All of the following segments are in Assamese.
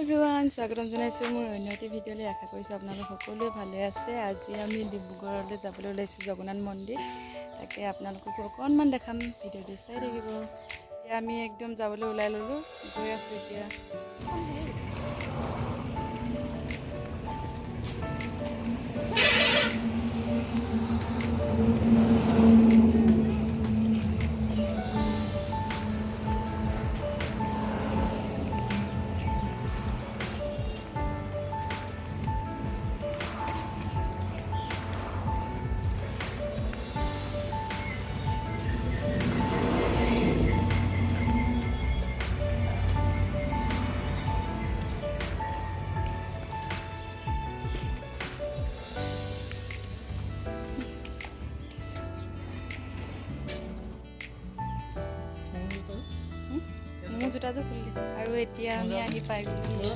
এভৰিৱান স্বাগতম জনাইছোঁ মোৰ অন্য এটি ভিডিঅ'লৈ। আশা কৰিছোঁ আপোনালোক সকলোৱে ভালে আছে। আজি আমি ডিব্ৰুগড়লৈ যাবলৈ ওলাইছোঁ জগন্নাথ মন্দিৰ। তাকে আপোনালোককো অকণমান দেখাম, ভিডিঅ'টো চাই থাকিব। এতিয়া আমি একদম যাবলৈ ওলাই ল'লোঁ, গৈ আছোঁ এতিয়া। মোৰ জোতাযোৰ খুলিলে আৰু এতিয়া আমি আহি পাই গ'লোঁ।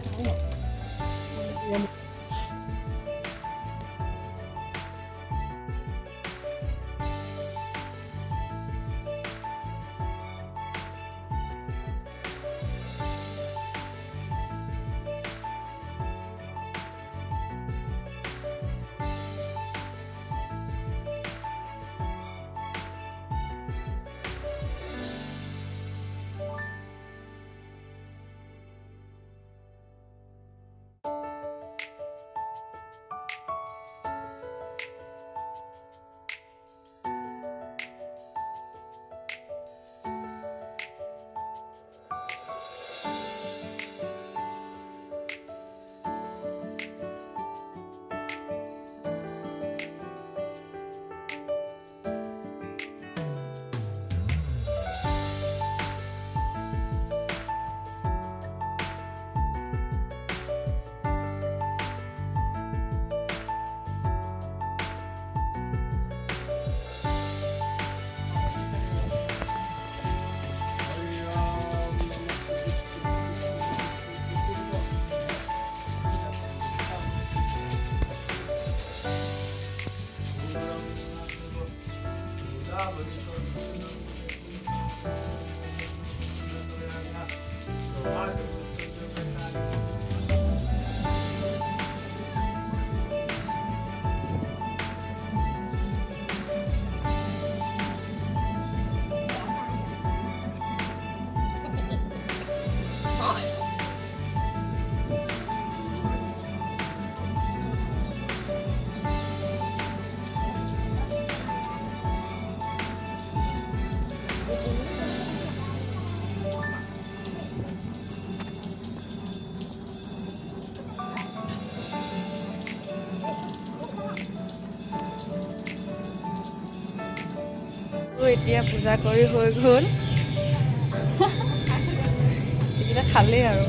এতিয়া পূজা কৰি হৈ গ'ল, এইকেইটা খালেই আৰু।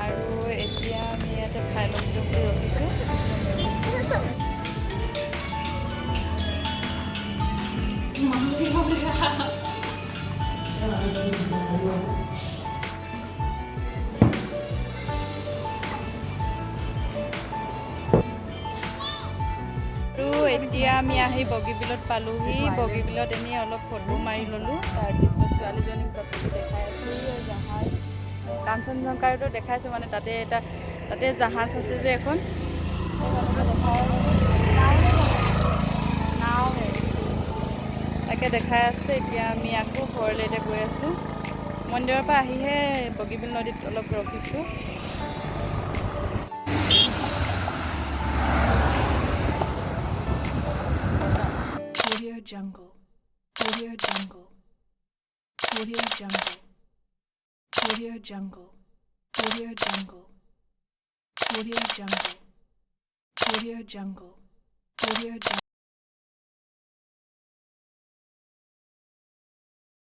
আৰু এতিয়া আমি ইয়াতে খাই ল'ম বুলি ৰখিছোঁ। আৰু এতিয়া আমি আহি বগীবিলত পালোহি। বগীবিলত এনেই অলপ ফটো মাৰি ল'লোঁ। তাৰপিছত ছোৱালীজনীক বাপেকে দেখাই আছোঁ জাহাজ, কাঞ্চনজংঘাটো দেখাইছোঁ, মানে তাতে জাহাজ আছে যে এখন, নাও তাকে দেখাই আছে। এতিয়া আমি আকৌ ঘৰলৈ এতিয়া গৈ আছোঁ। মন্দিৰৰ পৰা আহিহে বগীবিল নদীত অলপ ৰখিছোঁ। Audio Jungle. Audio Jungle. Audio Jungle. Audio Jungle. Audio Jungle. Audio Jungle. Audio Jungle. Audio Jungle.